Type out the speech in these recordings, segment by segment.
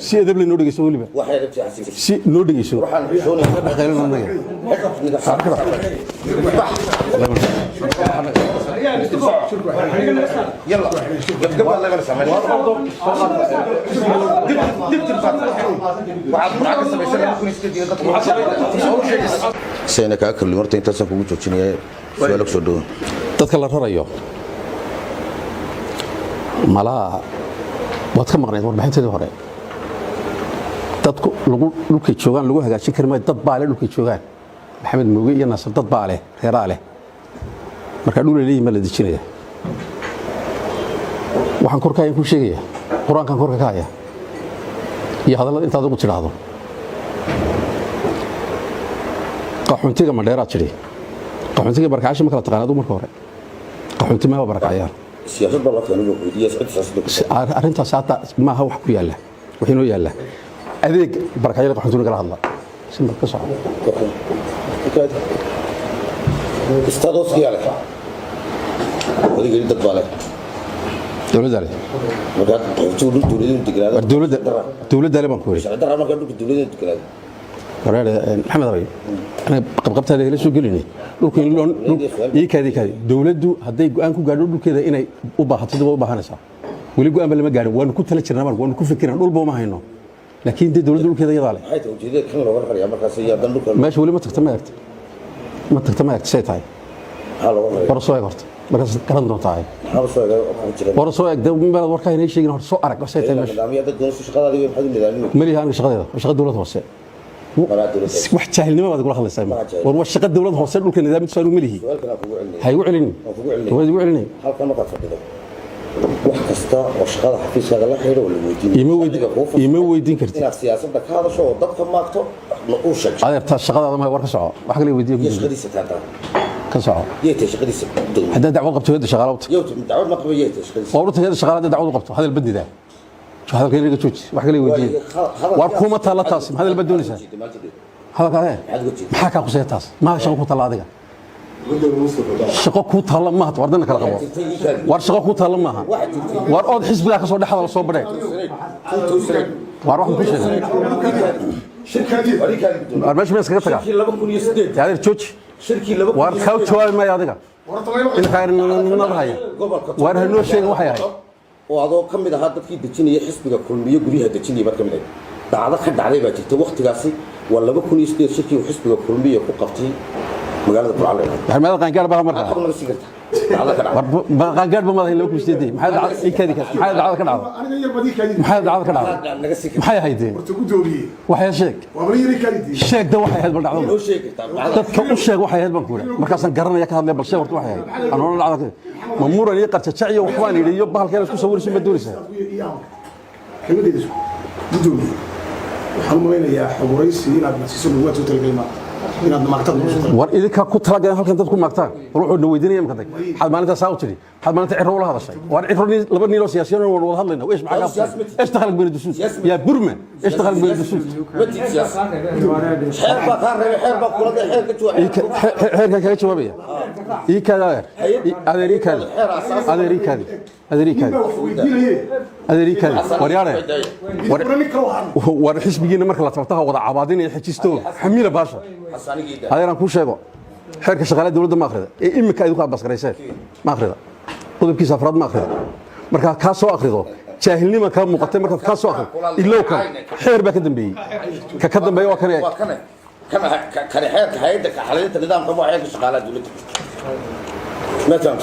si edeb la noo dhigayso waliba si noo dhigayso سينا كأكل مرتين تسافر وجوتشني سؤالك سودو dadka la rarayo malaha waad ka maqnayd warbixinteedii hore dadku dhulkay joogaan lagu hagaajin kari maayo dad baa leh dhulkay joogaan maxamed mooge iyo naasir dad baa leh reeraa leh marka dhul leeyahay ma la dejinaya waxaan korkaayan ku sheegaya quraankan korka ka haya iyo hadallada intaad ugu tiraahdo qaxoontiga Mandheera jiri qaxoontiga barakaasha ma kala taqaanado marka hore qaxoonti ma barakayaan siyaasadda la fahmo iyo siyaasadda arintaas hata ma aha wax ku yaala waxinoo yaala adeeg barakayada qaxoontiga kala hadla simba ka soo istados yaala wadiga dad baale dawladda marka dawladda le baan ku yiri shaqada marka dawladda degrada wareer maxamed abay ana qabqabtaada la soo gelinay dhulkeen ii kaadi dawladdu haday go'aan ku gaadho dhulkeeda inay u baahato dib u baahanaysa wali go'aan lama gaarin waan ku tala jirnaa waan ku fikirnaa dhul booma hayno laakiin dawladdu dhulkeeda iyada leh waxay ujeedada kan loo qariyaa markaas iyo dan dhulka meesha wali ma tagta ma say tahay soo eeg horta markaas garan doontaa soo eeg dawladda warkaa inay sheegin hor soo arag say tahay meesha nidaamyada doonayso shaqadaada iyo maxay nidaamiyeen mali haan shaqadeeda shaqa dawladda hoose wax jaahilnimo baad kula hadlaysaa war wax shaqa dawladda hoose dhulka nidaamkiisu aanu malihi hay u celin halkan marka fadhido wax kasta oo shaqada xafiiskaaga la xiriiro wala weydiin ima weydiin kartid inaad siyaasadda ka hadasho oo dadka maagto u sheeg adeerta shaqadaada ma war ka soco wax kale weydiin shaqadiisa taanta ka soco yeetay shaqadiisa hadda dacwad qabto heeda shaqaalawta dacwad ma qabo yeetay shaqadiisa oo heeda shaqaalada dacwad qabto hadal badida هذا كان يجي واحد قال لي ودي واركومه تالا تاس هذا اللي بدونيسا هذا كان محاكا قصيه تاس ما شقو تالا adiga shaqo ku taala ma had wardana kala qabo war shaqo ku taala ma aha war ood xisbiga ka soo dhaxda la soo baray war wax ku sheegay shirkadii war meesha iskaga taga 2008 yaad jooji shirkii war ka jawaab ma adiga in khayr haya war hanoo sheegay wax yahay oo adoo kamid aha dadkii dejinaya xisbiga kulmiye guriyaha dejinaya bad kamid ah dhacdo ka dhacday baa jirtay waqtigaasi waa 2008 shirkii xisbiga kulmiye ku qabtay magaalada Burcale maxamed qaangaar baa markaa qaangaar baa madaxay loo ku sideeday maxay dacdo ka dhacday aniga yar badii kaadi maxay dacdo ka dhacday maxay haydeen horta ku dooriyay waxay sheeg waa bari yar kaadi sheeg da waxay hayd bal dhacdo oo sheeg dadka u sheeg waxay hayd baan ku yiri markaas aan garanaya ka hadlay bal sheeg horta waxay hayd aan dhacdo mamuuran iyo qarjaciyo waxaan yiri bahalkeen isku sawirayso ma doonaysaa kelmadeedu gudoomiye waxaan u maleynayaa xoguraysi inaad nasiiso lagu soo talgalma inaad maagtad war idinka ku talagalay halkan dad ku maagtaan wuxuu weydiinaya markaa xal maalinta saa u tiri xal maalinta cirro la hadashay war cirro laba niilo siyaasiyiin oo wada hadlayna weesh maxaa ka اشتغل بين الدسوس يا برما اشتغل بين الدسوس حرب كان جوابيه اي كذا أدريك ورياره ورحسبينا مركل تفتها وضع عبادين يحجستو حميله باشا هذا أنا كل شيء حركة شغالة دولة ما أخذها إما كايدو كاب بس غريسات ما أخذها طلب كيس أفراد ما أخذها مركل كاسو أخذه جاهلني ما كان مقتل مركل كاسو أخذ إلا كان حير بكدم بي ككدم بي وكان كان حير كهيدك حالية النظام طبعا حير شغالة دولة ما فهمت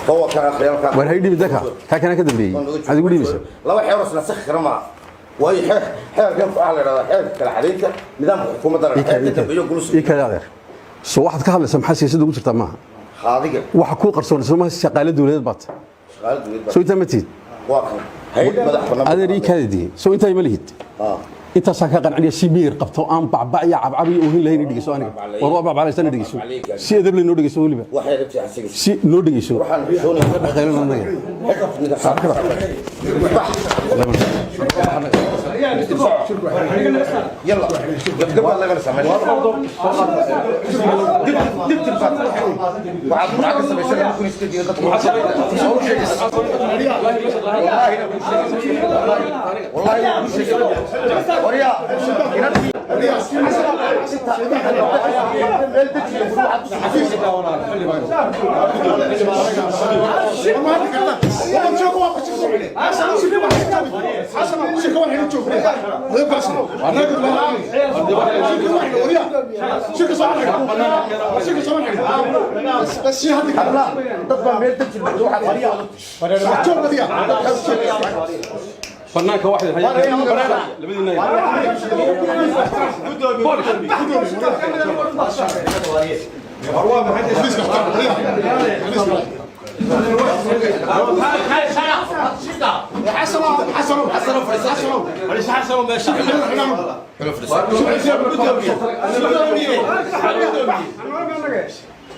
هو كان خيار كان وهيدي بدك كان كدم بي هذا يقول لي بس لو حيرس نسخر ما وهي حير كان فعل حير كالحديثة نظام حكومة درجة كذا سو واحد كهذا سمح سياسة دوت تمام هذه واحد كو قرصون سماه شغالة دولة بات شغالة دولة سو أنت متى واقع هيد مدح هذا ريك هذه سو أنت مليت أنت ساكن على سمير قبته أم بعبع عبعبي وهين لهين يدقيسو أنا والله بعبع لسان يدقيسو سي أدب لي نودقيسو ولا بقى واحد يبتي حسيك سي نودقيسو خير من يلا قبل الله يغلس عمل دبت الفاتحة وعاد معك السبعين ممكن يستدي والله وريا فنانك واحد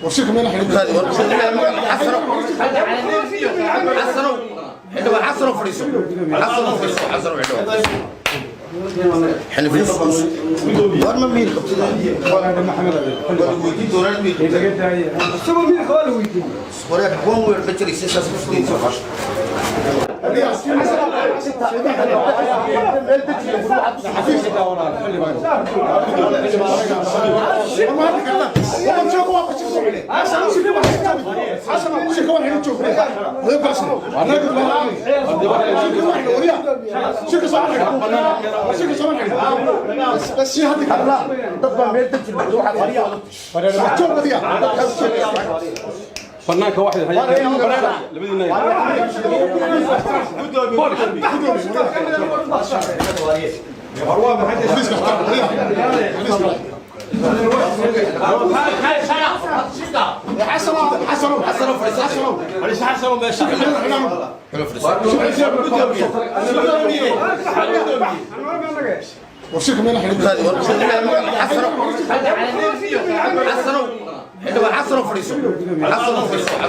وشيك من احنا حسنوا فريسو حنا في الفلوس وين ما مين وراك قوم ويرفع سياسة فلسطين فنانك واحد وشيك من احنا حسنوا فريسو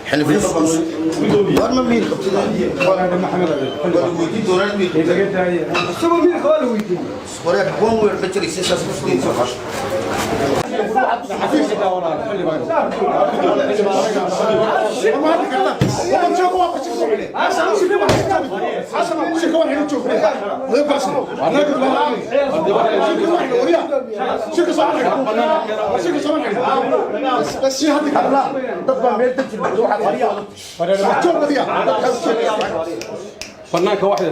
حنا في الفلوس وين ما مين وراك قوم ويرفع سياسة فلسطين فنانك واحد